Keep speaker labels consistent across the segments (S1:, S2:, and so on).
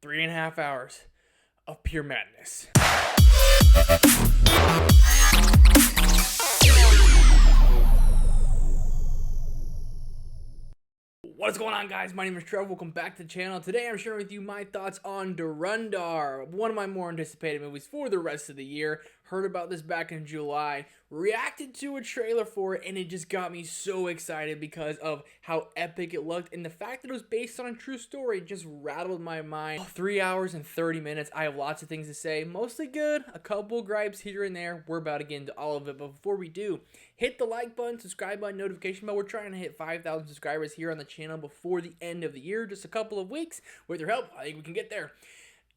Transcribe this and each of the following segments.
S1: 3.5 hours of pure madness. What's going on, guys? My name is Trevor. Welcome back to the channel. Today I'm sharing with you my thoughts on Dhurandhar, one of my more anticipated movies for the rest of the year. Heard about this back in July, reacted to a trailer for it, and it just got me so excited because of how epic it looked, and the fact that it was based on a true story just rattled my mind. 3 hours and 30 minutes. I have lots of things to say, mostly good, a couple gripes here and there. We're about to get into all of it, but before we do, hit the like button, subscribe button, notification bell. We're trying to hit 5,000 subscribers here on the channel before the end of the year. Just a couple of weeks. With your help, I think we can get there.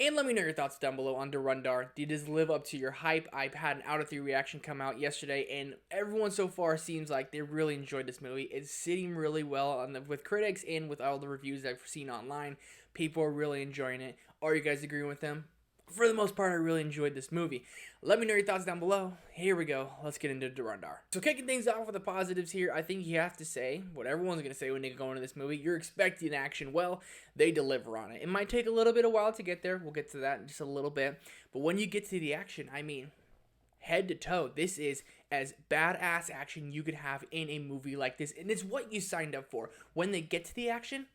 S1: And let me know your thoughts down below on Dhurandhar. Did this live up to your hype? I've had an out of 3 reaction come out yesterday, and everyone so far seems like they really enjoyed this movie. It's sitting really well with critics and with all the reviews I've seen online. People are really enjoying it. Are you guys agreeing with them? For the most part, I really enjoyed this movie. Let me know your thoughts down below. Here we go. Let's get into Dhurandhar. So kicking things off with the positives here, I think you have to say what everyone's going to say when they go into this movie. You're expecting action. Well, they deliver on it. It might take a little bit of while to get there. We'll get to that in just a little bit. But when you get to the action, I mean, head to toe, this is as badass action you could have in a movie like this. And it's what you signed up for. When they get to the action,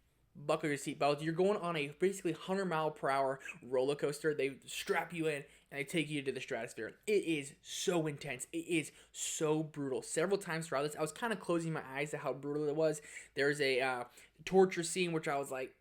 S1: buckle your seatbelt. You're going on a basically 100-mile-per-hour roller coaster. They strap you in and they take you to the stratosphere. It is so intense. It is so brutal. Several times throughout this, I was kind of closing my eyes to how brutal it was. There's a torture scene which I was like,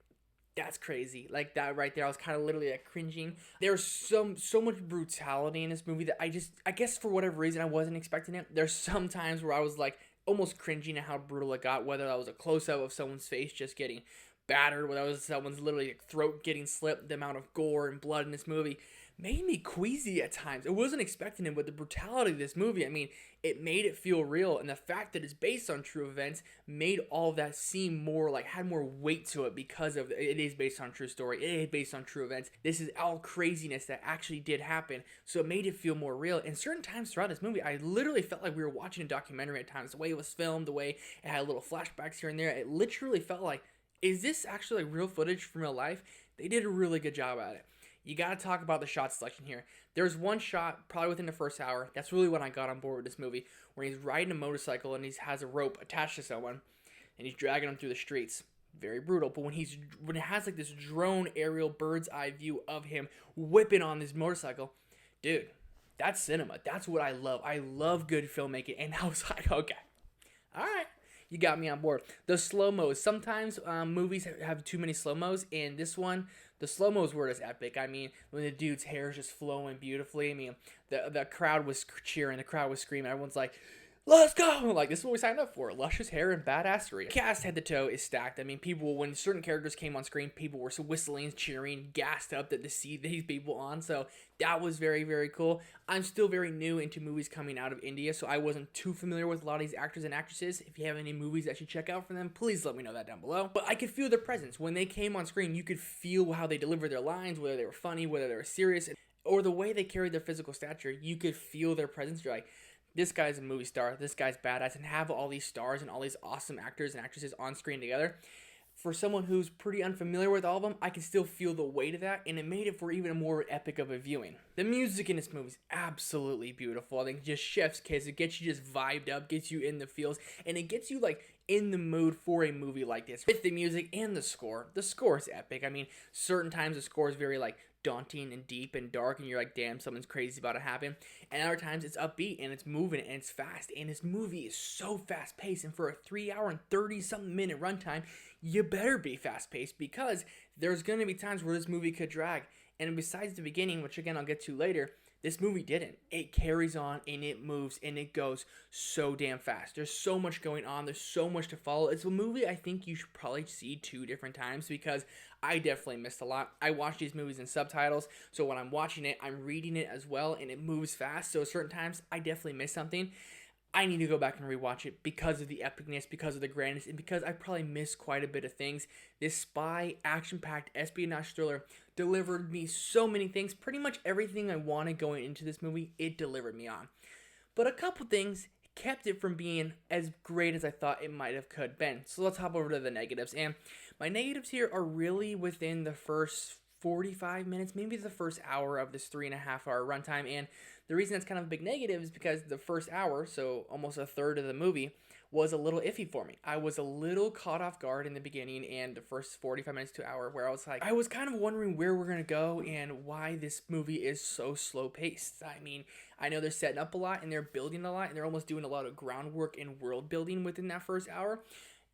S1: that's crazy. Like that right there, I was kind of literally like cringing. There's so much brutality in this movie that I guess for whatever reason I wasn't expecting it. There's some times where I was like almost cringing at how brutal it got, whether that was a close-up of someone's face just getting battered, whether that was someone's literally throat getting slit. The amount of gore and blood in this movie made me queasy at times. I wasn't expecting it, but the brutality of this movie, I mean, it made it feel real, and the fact that it's based on true events made all of that seem more like, had more weight to it because of it is based on a true story, it is based on true events. This is all craziness that actually did happen, so it made it feel more real. And certain times throughout this movie, I literally felt like we were watching a documentary at times. The way it was filmed, the way it had little flashbacks here and there, it literally felt like, is this actually like real footage from real life? They did a really good job at it. You got to talk about the shot selection here. There's one shot, probably within the first hour, that's really when I got on board with this movie, where he's riding a motorcycle and he has a rope attached to someone, and he's dragging him through the streets. Very brutal. But when it has like this drone aerial bird's eye view of him whipping on this motorcycle, dude, that's cinema. That's what I love. I love good filmmaking. And I was like, okay, all right. You got me on board. The slow-mos. Sometimes movies have too many slow-mos, and this one, the slow-mos were just epic. I mean, when the dude's hair is just flowing beautifully. I mean, the crowd was cheering. The crowd was screaming. Everyone's like, let's go! Like, this is what we signed up for. Luscious hair and badassery. Cast head to toe is stacked. I mean, people, when certain characters came on screen, people were whistling, cheering, gassed up to see these people on. So that was very, very cool. I'm still very new into movies coming out of India, so I wasn't too familiar with a lot of these actors and actresses. If you have any movies I should check out from them, please let me know that down below. But I could feel their presence. When they came on screen, you could feel how they delivered their lines, whether they were funny, whether they were serious, or the way they carried their physical stature. You could feel their presence. You're like, this guy's a movie star, this guy's badass, and have all these stars and all these awesome actors and actresses on screen together. For someone who's pretty unfamiliar with all of them, I can still feel the weight of that, and it made it for even a more epic of a viewing. The music in this movie is absolutely beautiful. I think just chef's kiss. It gets you just vibed up, gets you in the feels, and it gets you like in the mood for a movie like this. With the music and the score is epic. I mean, certain times the score is very like daunting and deep and dark, and you're like, damn, something's crazy about to happen. And other times it's upbeat and it's moving and it's fast, and this movie is so fast paced, and for a 3 hour and 30 something minute runtime, you better be fast paced, because there's going to be times where this movie could drag. And besides the beginning, which again I'll get to later, this movie didn't. It carries on and it moves and it goes so damn fast. There's so much going on. There's so much to follow. It's a movie I think you should probably see 2 different times, because I definitely missed a lot. I watch these movies in subtitles, so when I'm watching it, I'm reading it as well, and it moves fast. So certain times I definitely miss something. I need to go back and rewatch it because of the epicness, because of the grandness, and because I probably missed quite a bit of things. This spy, action-packed espionage thriller delivered me so many things. Pretty much everything I wanted going into this movie, it delivered me on. But a couple things kept it from being as great as I thought it might have been. So let's hop over to the negatives. And my negatives here are really within the first 45 minutes, maybe the first hour of this 3.5 hour runtime. And the reason that's kind of a big negative is because the first hour, so almost a third of the movie, was a little iffy for me. I was a little caught off guard in the beginning and the first 45 minutes to an hour, where I was like, I was kind of wondering where we're going to go and why this movie is so slow paced. I mean, I know they're setting up a lot and they're building a lot and they're almost doing a lot of groundwork and world building within that first hour.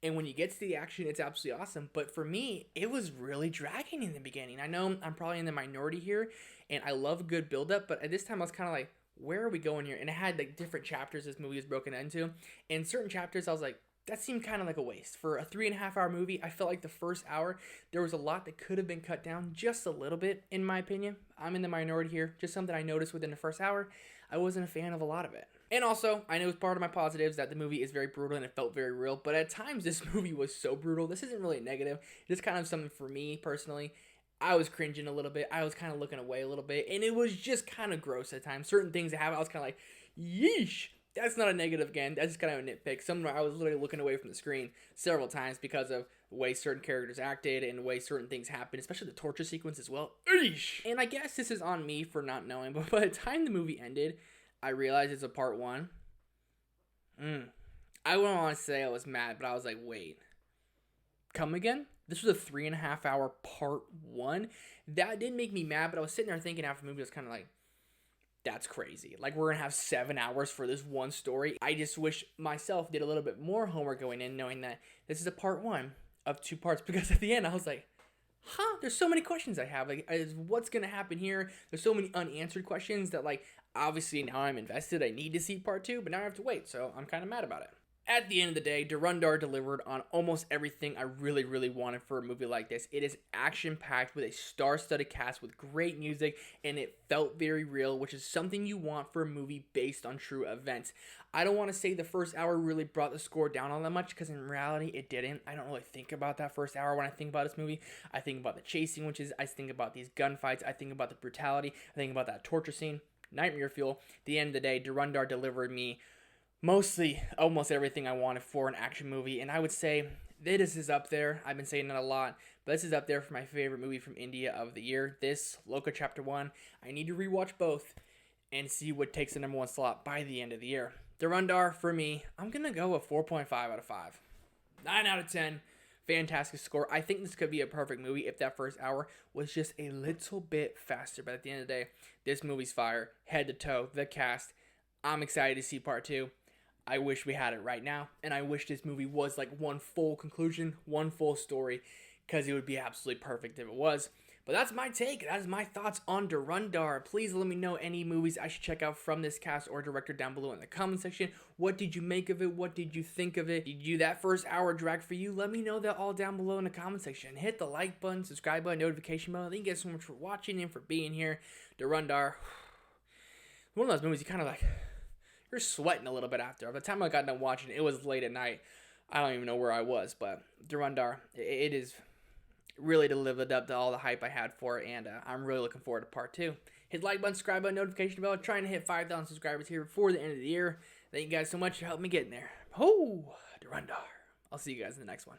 S1: And when you get to the action, it's absolutely awesome. But for me, it was really dragging in the beginning. I know I'm probably in the minority here, and I love a good build-up, but at this time I was kind of like, where are we going here? And it had like different chapters this movie was broken into. And certain chapters I was like, that seemed kind of like a waste. For a 3.5 hour movie, I felt like the first hour, there was a lot that could have been cut down just a little bit, in my opinion. I'm in the minority here. Just something I noticed within the first hour. I wasn't a fan of a lot of it. And also, I know it's part of my positives that the movie is very brutal and it felt very real, but at times this movie was so brutal. This isn't really a negative. It's kind of something for me personally. I was cringing a little bit. I was kind of looking away a little bit, and it was just kind of gross at times. Certain things that happened, I was kind of like, yeesh. That's not a negative again. That's just kind of a nitpick. Somewhere I was literally looking away from the screen several times because of the way certain characters acted and the way certain things happened, especially the torture sequence as well. Eesh. And I guess this is on me for not knowing, but by the time the movie ended, I realized it's a part one. I wouldn't want to say I was mad, but I was like, wait. Come again? This was a 3.5 hour part one? That didn't make me mad, but I was sitting there thinking after the movie, I was kind of like, that's crazy. Like, we're going to have 7 hours for this one story. I just wish myself did a little bit more homework going in, knowing that this is a part one of 2 parts, because at the end, I was like, there's so many questions I have. Like, what's going to happen here? There's so many unanswered questions that, like, obviously now I'm invested. I need to see part 2, but now I have to wait, so I'm kind of mad about it. At the end of the day, Dhurandhar delivered on almost everything I really, really wanted for a movie like this. It is action-packed with a star-studded cast with great music, and it felt very real, which is something you want for a movie based on true events. I don't want to say the first hour really brought the score down all that much, because in reality, it didn't. I don't really think about that first hour when I think about this movie. I think about the chasing, I think about these gunfights, I think about the brutality, I think about that torture scene, nightmare fuel. At the end of the day, Dhurandhar delivered me mostly almost everything I wanted for an action movie, and I would say this is up there. I've been saying that a lot, but this is up there for my favorite movie from India of the year. This, Loka Chapter 1, I need to rewatch both and see what takes the number 1 slot by the end of the year. Dhurandhar, for me, I'm going to go a 4.5 out of 5. 9 out of 10. Fantastic score. I think this could be a perfect movie if that first hour was just a little bit faster, but at the end of the day, this movie's fire, head to toe, the cast. I'm excited to see part 2. I wish we had it right now, and I wish this movie was like one full conclusion, one full story, because it would be absolutely perfect if it was. But that's my take. That is my thoughts on Dhurandhar. Please let me know any movies I should check out from this cast or director down below in the comment section. What did you make of it? What did you think of it? Did you that first hour drag for you? Let me know that all down below in the comment section. Hit the like button, subscribe button, notification bell. Thank you guys so much for watching and for being here. Dhurandhar, one of those movies you kind of like, you're sweating a little bit after. By the time I got done watching, it was late at night. I don't even know where I was, but Dhurandhar, it is really delivered up to all the hype I had for it, and I'm really looking forward to part 2. Hit the like button, subscribe button, notification bell. Trying to hit 5,000 subscribers here before the end of the year. Thank you guys so much for helping me get in there. Oh, Dhurandhar. I'll see you guys in the next one.